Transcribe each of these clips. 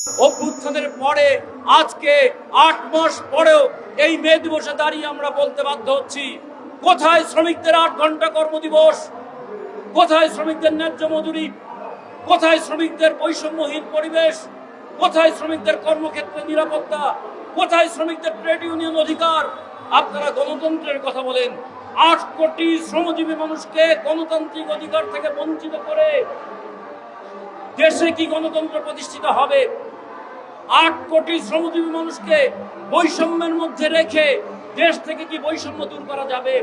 অভ্যুত্থানের পরে আজকে 8 মাস পরেও এই মে দিবসে দাঁড়িয়ে আমরা বলতে বাধ্য হচ্ছি, কোথায় শ্রমিকদের 8 ঘন্টা কর্মদিবস, কোথায় শ্রমিকদের ন্যায্য মজুরি, কোথায় শ্রমিকদের বৈষম্যহীন পরিবেশ, কোথায় শ্রমিকদের কর্মক্ষেত্রে নিরাপত্তা, কোথায় শ্রমিকদের ট্রেড ইউনিয়ন অধিকার? আপনারা গণতন্ত্রের কথা বলেন, 8 কোটি শ্রমজীবী মানুষকে গণতান্ত্রিক অধিকার থেকে বঞ্চিত করে দেশে কি গণতন্ত্র প্রতিষ্ঠিত হবে? 8 কোটি শ্রমজীবী মানুষকে বৈষম্যের মধ্যে রেখে দেশ থেকে কি বৈষম্য দূর করা যাবে?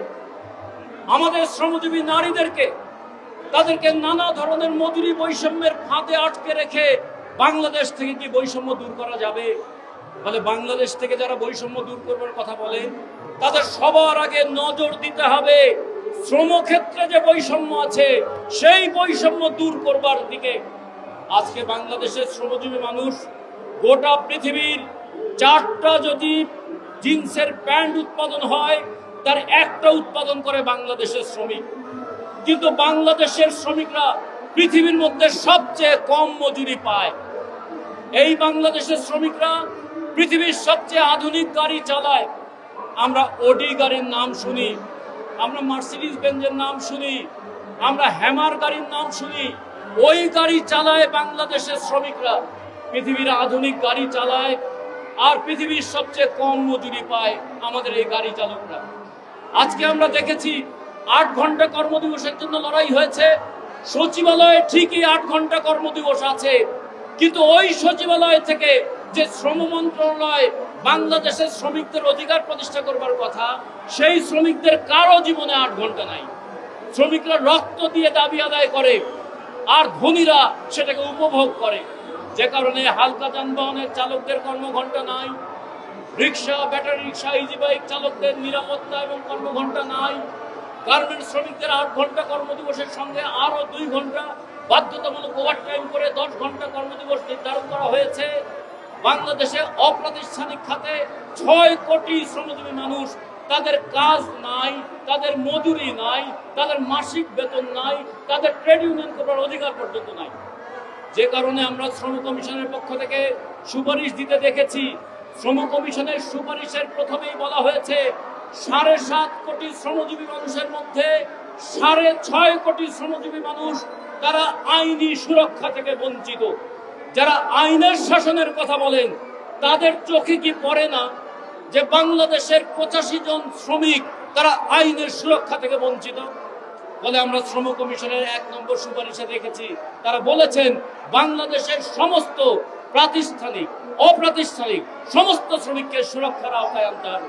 আমাদের শ্রমজীবী নারীদেরকে, তাদেরকে নানা ধরনের মজুরি বৈষম্যের ফাঁদে আটকে রেখে বাংলাদেশ থেকে কি বৈষম্য দূর করা যাবে? বলে বাংলাদেশ থেকে যারা বৈষম্য দূর করবার কথা বলে, তাদের সবার আগে নজর দিতে হবে শ্রমক্ষেত্রে যে বৈষম্য আছে সেই বৈষম্য দূর করবার দিকে। আজকে বাংলাদেশের শ্রমজীবী মানুষ গোটা পৃথিবীর 4টা যদি জিন্সের প্যান্ট উৎপাদন হয়, তার একটা উৎপাদন করে বাংলাদেশের শ্রমিক। কিন্তু বাংলাদেশের শ্রমিকরা পৃথিবীর মধ্যে সবচেয়ে কম মজুরি পায়। এই বাংলাদেশের শ্রমিকরা পৃথিবীর সবচেয়ে আধুনিক গাড়ি চালায়। আমরা ওডি গাড়ির নাম শুনি, আমরা মার্সিডিজ বেঞ্জের নাম শুনি, আমরা হ্যামার গাড়ির নাম শুনি। ওই গাড়ি চালায় বাংলাদেশের শ্রমিকরা, পৃথিবীর আধুনিক গাড়ি চালায়, আর পৃথিবীর সবচেয়ে কম মজুরি পায় আমাদের এই গাড়ি চালকরা। আজকে আমরা দেখেছি 8 ঘন্টা কর্মদিবসের জন্য লড়াই হয়েছে। সচিবালয়ে ঠিকই 8 ঘন্টা কর্মদিবস আছে, কিন্তু ওই সচিবালয় থেকে যে শ্রম মন্ত্রণালয় বাংলাদেশের শ্রমিকদের অধিকার প্রতিষ্ঠা করবার কথা, সেই শ্রমিকদের কারো জীবনে 8 ঘন্টা নাই। শ্রমিকরা রক্ত দিয়ে দাবি আদায় করে, আর ধনীরা সেটাকে উপভোগ করে। যে কারণে হালকা যানবাহনের চালকদের কর্মঘণ্টা নাই, রিক্সা, ব্যাটারি রিক্সা, ইজি বাইক চালকদের নিরাপত্তা এবং কর্মঘণ্টা নাই। গার্মেন্টস শ্রমিকদের 8 ঘন্টা কর্মদিবসের সঙ্গে আরো 2 ঘন্টা বাধ্যতামূলক ওভারটাইম করে 10 ঘন্টা কর্মদিবস নির্ধারণ করা হয়েছে। বাংলাদেশে অপ্রাতিষ্ঠানিক খাতে 6 কোটি শ্রমজীবী মানুষ, তাদের কাজ নাই, তাদের মজুরি নাই, তাদের মাসিক বেতন নাই, তাদের ট্রেড ইউনিয়ন করার অধিকার পর্যন্ত নাই। যে কারণে আমরা শ্রম কমিশনের পক্ষ থেকে সুপারিশ দিতে দেখেছি। শ্রম কমিশনের সুপারিশের প্রথমেই বলা হয়েছে 7.5 কোটি শ্রমজীবী মানুষের মধ্যে 6.5 কোটি শ্রমজীবী মানুষ তারা আইনি সুরক্ষা থেকে বঞ্চিত। যারা আইনের শাসনের কথা বলেন, তাদের চোখে কি পড়ে না যে বাংলাদেশের 85 জন শ্রমিক তারা আইনের সুরক্ষা থেকে বঞ্চিত? বলে আমরা শ্রম কমিশনের 1 নম্বর সুপারিশে দেখেছি, তারা বলেছেন বাংলাদেশের সমস্ত প্রাতিষ্ঠানিক, অপ্রাতিষ্ঠানিক সমস্ত শ্রমিককে সুরক্ষার আওতায় আনতে হবে।